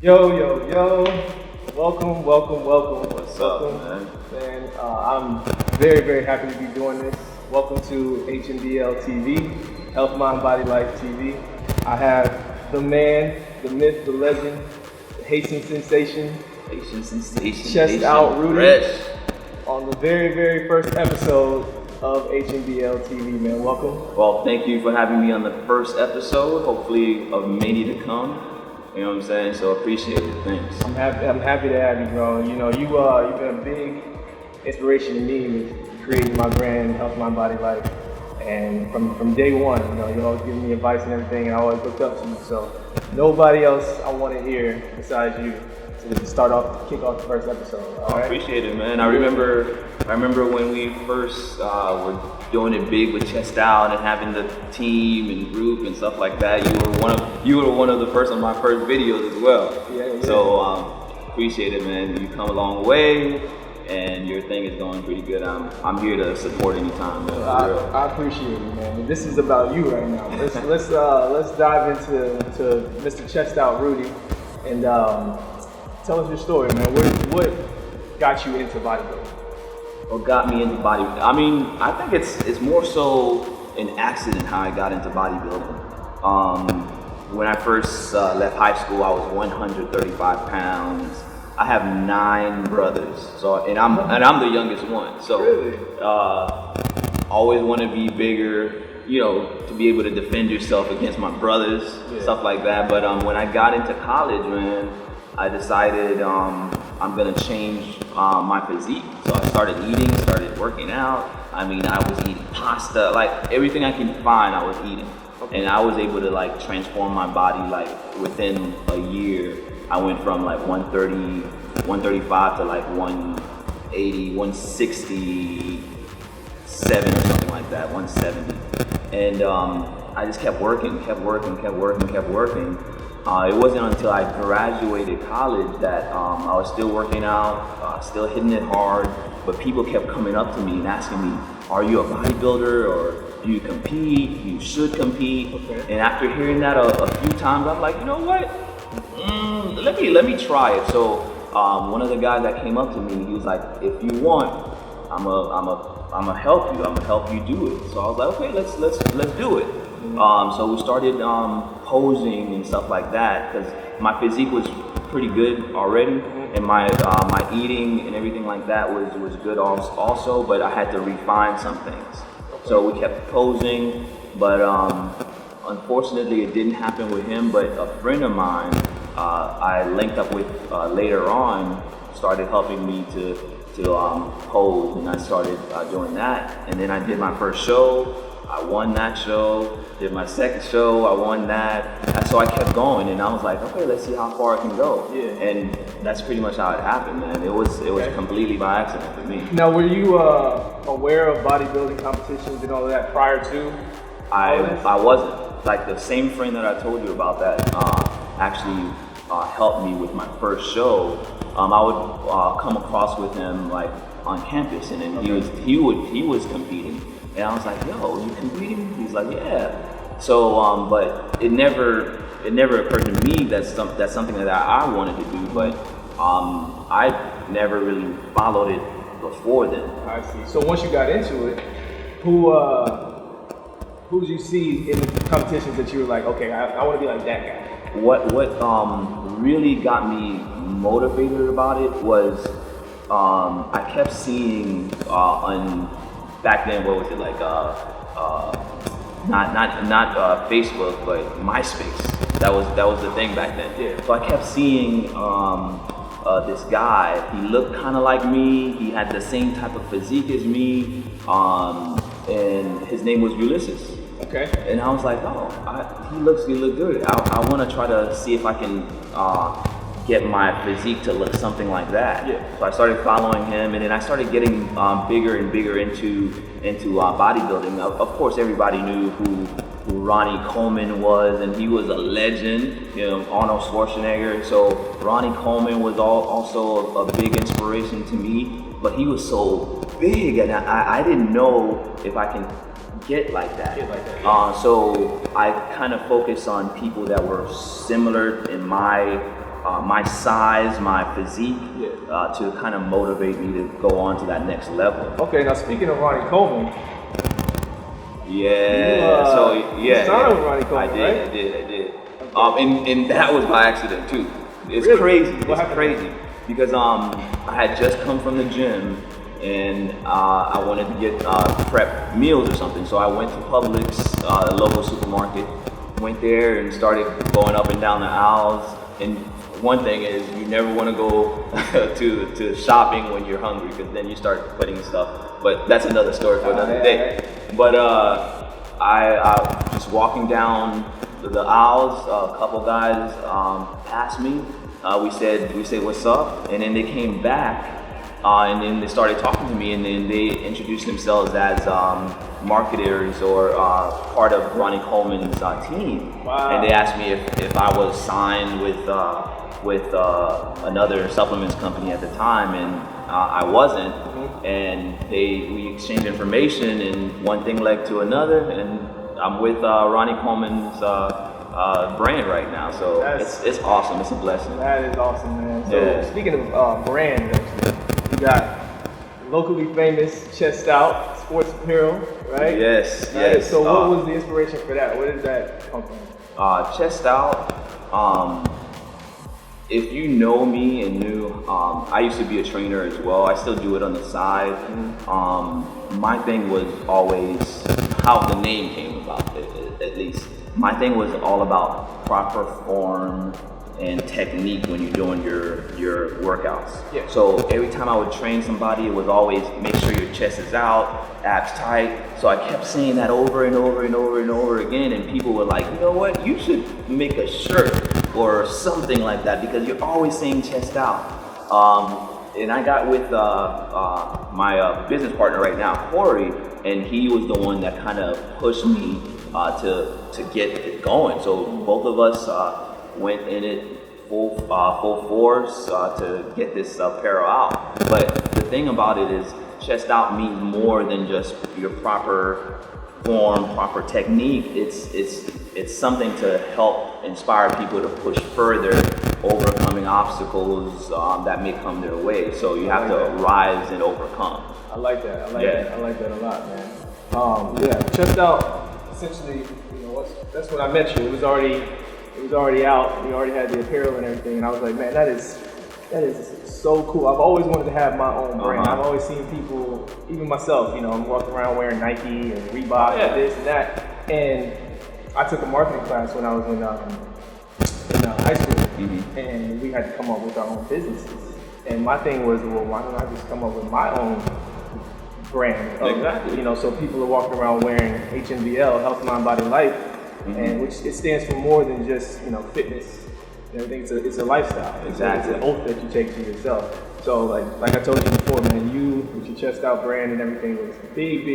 Yo. Welcome. What's up, man? I'm very, very happy to be doing this. Welcome to HMBL-TV, Health, Mind, Body, Life TV. I have the man, the myth, the legend, the Haitian sensation, Chest Out Rudy, on the very, very first episode of HMBL-TV, man. Welcome. Well, thank you for having me on the first episode, hopefully of many to come. You know what I'm saying? So appreciate it. Thanks. I'm happy to have you, bro. You know, you've been a big inspiration to me with creating my brand, Health, Mind, Body, Life. And from day one, you always giving me advice and everything, and I always looked up to you. So nobody else I want to hear besides you to kick off the first episode. I appreciate it, man. I remember when we first were doing it big with Chest Out and having the team and group and stuff like that. You were one of the first on my first videos as well. Yeah. So appreciate it, man. You come a long way, and your thing is going pretty good. I'm here to support anytime, man. I appreciate it, man. This is about you right now. Let's dive into Mr. Chest Out Rudy, and tell us your story, man. What got you into bodybuilding? What got me into bodybuilding? I mean, I think it's more so an accident how I got into bodybuilding. When I first left high school, I was 135 pounds. I have 9 brothers, and I'm the youngest one. So really? Always want to be bigger, to be able to defend yourself against my brothers, stuff like that. But when I got into college, man, I decided I'm gonna change my physique. So I started working out. I mean, I was eating pasta, like everything I can find I was eating. Okay. And I was able to transform my body within a year. I went from 130, 135 to 180, 167 or something like that, 170. And I just kept working. It wasn't until I graduated college that I was still working out, still hitting it hard, but people kept coming up to me and asking me, are you a bodybuilder, or do you compete? You should compete. Okay. And after hearing that a few times, I'm like, you know what? Let me try it. So one of the guys that came up to me, he was like, if you want, I'm gonna help you. I'm gonna help you do it. So I was like, okay, let's do it. So we started posing and stuff like that, because my physique was pretty good already, and my eating and everything like that was good also, but I had to refine some things. So we kept posing, but unfortunately it didn't happen with him. But a friend of mine I linked up with later on started helping me to pose, and I started doing that, and then I did my first show. I won that show, did my second show, I won that. And so I kept going, and I was like, okay, let's see how far I can go. Yeah. And that's pretty much how it happened, man. It was completely by accident for me. Now, were you aware of bodybuilding competitions and all of that prior to? I wasn't. The same friend that I told you about that actually helped me with my first show. I would come across with him on campus, and then he was competing. And I was like, yo, you competing? He's like, yeah. So, but it never occurred to me that's something that I wanted to do, but I never really followed it before then. I see. So once you got into it, who did you see in the competitions that you were like, okay, I want to be like that guy? What really got me motivated about it was I kept seeing back then, what was it not Facebook, but MySpace. That was the thing back then. Yeah. So I kept seeing this guy. He looked kind of like me. He had the same type of physique as me, and his name was Ulysses. Okay. And I was like, oh, he look good. I want to try to see if I can get my physique to look something like that. Yeah. So I started following him, and then I started getting bigger and bigger into bodybuilding. Of course, everybody knew who Ronnie Coleman was, and he was a legend. Arnold Schwarzenegger. So Ronnie Coleman was also a big inspiration to me, but he was so big, and I didn't know if I can get like that. So I kind of focused on people that were similar in my my size, my physique, to kind of motivate me to go on to that next level. Okay, now speaking of Ronnie Coleman. You signed with Ronnie Coleman, I did. Okay. And that was by accident too. It's Really? crazy. What It's happened? crazy because I had just come from the gym and I wanted to get prep meals or something. So I went to Publix, the local supermarket, went there and started going up and down the aisles. And one thing is you never want to go to shopping when you're hungry because then you start putting stuff. But that's another story for another day. But I just walking down the aisles, a couple guys passed me. We said what's up, and then they came back, and then they started talking to me, and then they introduced themselves as marketers or part of Ronnie Coleman's team. Wow. And they asked me if I was signed with another supplements company at the time, and I wasn't. And we exchanged information, and one thing led to another, and I'm with Ronnie Coleman's brand right now, so it's awesome. It's a blessing. That is awesome, man. So speaking of brand, you got locally famous Chest Out sports apparel, right? Yes. So what was the inspiration for that? Where did that come from? Chest Out. If you know me and knew, I used to be a trainer as well. I still do it on the side. My thing was always how the name came about, at least. My thing was all about proper form and technique when you're doing your workouts. Yeah. So every time I would train somebody, it was always make sure your chest is out, abs tight. So I kept saying that over and over and over and over again, and people were like, you know what, you should make a shirt or something like that because you're always saying chest out. And I got with my business partner right now, Corey, and he was the one that kind of pushed me to get it going. So both of us went in it full force to get this apparel out. But the thing about it is, chest out means more than just your proper form, proper technique. It's something to help inspire people to push further, overcoming obstacles that may come their way. So you have to rise and overcome. I like that. I like that a lot, man. Chest Out. Essentially, that's when I met you. It was already out. We already had the apparel and everything, and I was like, man, that is so cool. I've always wanted to have my own brand. I've always seen people, even myself, I'm walking around wearing Nike and Reebok and this and that. And I took a marketing class when I was in high school, and we had to come up with our own businesses. And my thing was, well, why don't I just come up with my own brand? Exactly. So people are walking around wearing HMBL, Health, Mind, Body, Life, and which it stands for more than just fitness. It's a lifestyle. Exactly. It's an oath that you take to yourself. So like I told you before, man, you with your Chest Out brand and everything was a big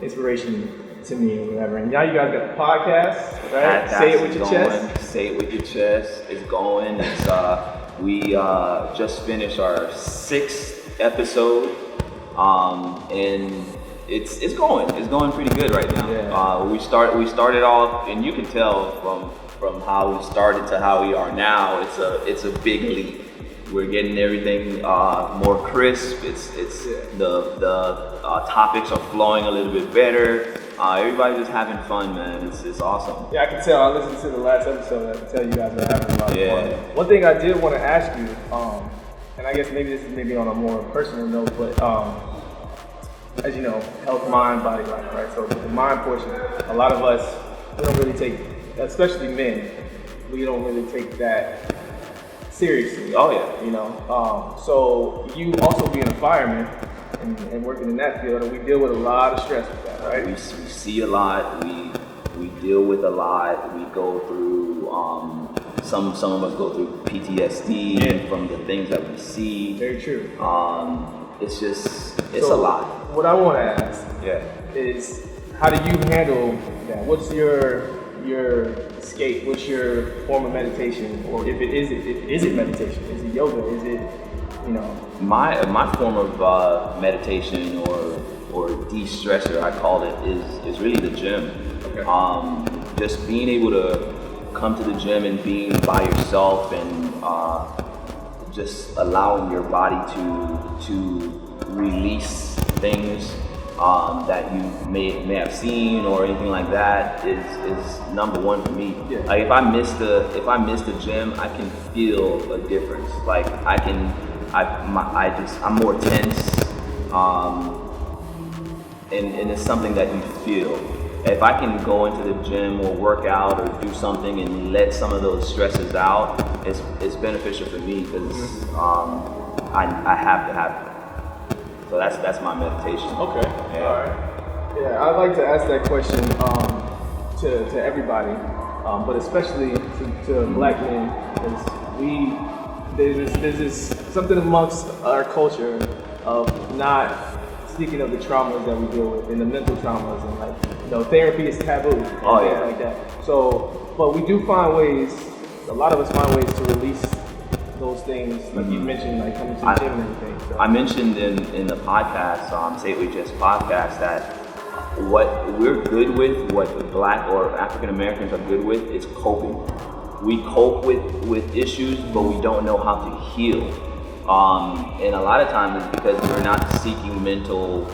inspiration to me or whatever. And now you guys got the podcast, right? Say it with your chest. Say it with your chest. It's going. It's we just finished our 6th episode, and it's going. It's going pretty good right now. Yeah. We started off, and you can tell from how we started to how we are now. It's a big leap. We're getting everything more crisp. The topics are flowing a little bit better. Everybody's just having fun, man. It's awesome. Yeah, I can tell. I listened to the last episode. I can tell you guys are having a lot of fun. One thing I did want to ask you, and I guess maybe this is maybe on a more personal note, but as you know, health, mind, body, life, right? So the mind portion, a lot of us, we don't really take, especially men, we don't really take that seriously. Oh yeah. So you also being a fireman and working in that field, and we deal with a lot of stress with that, right? We see a lot. We deal with a lot. We go through some of us go through PTSD from the things that we see. Very true. It's a lot. What I want to ask is, how do you handle that? What's your escape? What's your form of meditation, or is it meditation? Is it yoga? Is it My form of meditation or de-stressor, I call it, is really the gym. Okay. Just being able to come to the gym and being by yourself and just allowing your body to release things that you may have seen or anything like that is number one for me. Yeah. Like if I miss the gym, I can feel a difference. Like I'm more tense, and it's something that you feel. If I can go into the gym or work out or do something and let some of those stresses out, it's beneficial for me because I have to have it. So that's my meditation. Okay. Yeah. All right. Yeah, I'd like to ask that question to everybody, but especially to Black men, because there's this something amongst our culture of not speaking of the traumas that we deal with and the mental traumas, and therapy is taboo. Oh yeah. Like that. So, but we do find ways. A lot of us find ways to release those things, like you mentioned, like coming to the gym and everything. So. I mentioned in the podcast, Say It With Just podcast, that what we're good with, what Black or African Americans are good with, is coping. We cope with issues, but we don't know how to heal. And a lot of times it's because we're not seeking mental,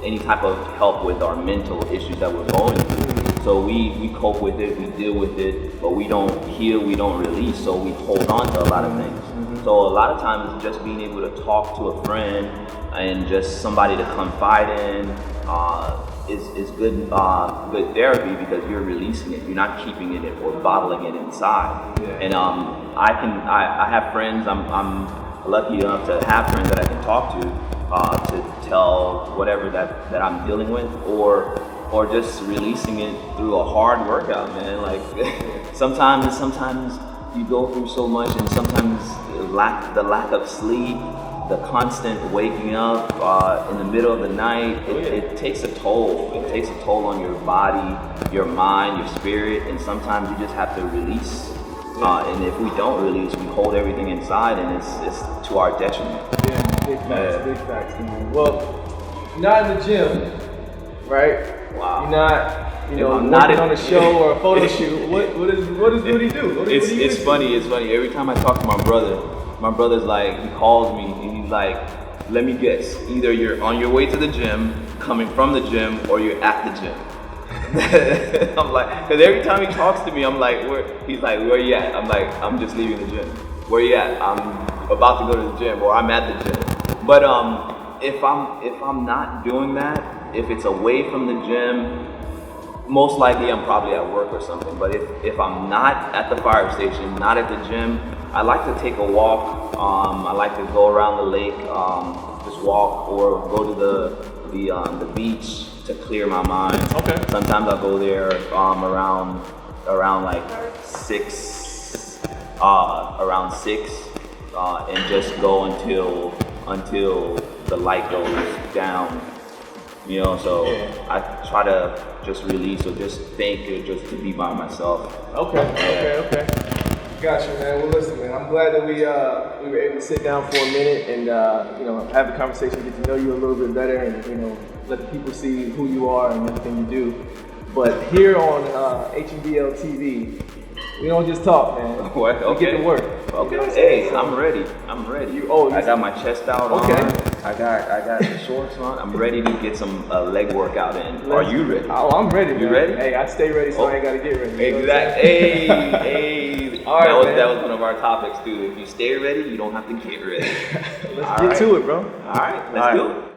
any type of help with our mental issues that we're going through. So we cope with it, we deal with it, but we don't heal, we don't release, so we hold on to a lot of things. So a lot of times just being able to talk to a friend and just somebody to confide in is good therapy, because you're releasing it. You're not keeping it or bottling it inside. Yeah. And I have friends. I'm lucky enough to have friends that I can talk to tell whatever that I'm dealing with, or just releasing it through a hard workout, man. Like sometimes you go through so much, and sometimes the lack of sleep, the constant waking up in the middle of the night, it takes a toll. It takes a toll on your body, your mind, your spirit, and sometimes you just have to release. And if we don't release, we hold everything inside, and it's to our detriment. Yeah, big facts, big facts. Well, you're not in the gym, right? Wow. You're not, I'm not not on a show or a photo shoot. What do you do? It's funny. Every time I talk to my brother's like, he calls me and he's like, let me guess, either you're on your way to the gym, coming from the gym, or you're at the gym. I'm like, because every time he talks to me, I'm like, he's like, where you at? I'm like, I'm just leaving the gym. Where you at? I'm about to go to the gym, or I'm at the gym. But if I'm not doing that, if it's away from the gym, most likely I'm probably at work or something. But if I'm not at the fire station, not at the gym, I like to take a walk. I like to go around the lake, just walk, or go to the beach to clear my mind. Okay. Sometimes I'll go there around like 6, and just go until the light goes down. So I try to just release, or just think, or just to be by myself. Okay. Gotcha, man. Well, listen, man. I'm glad that we were able to sit down for a minute and have a conversation, get to know you a little bit better, and let the people see who you are and everything you do. But here on HMBL-TV, we don't just talk, man. What? Okay. We get to work. Okay. Hey, I'm ready. I got my chest out on. I got the shorts on. I'm ready to get some leg workout in. Are you ready? Oh, I'm ready. You man. ready? Hey, I stay ready, so I ain't gotta get ready. Exactly. Hey. All right, that was one of our topics too. If you stay ready, you don't have to get ready. Let's get to it, bro. All right, let's do it.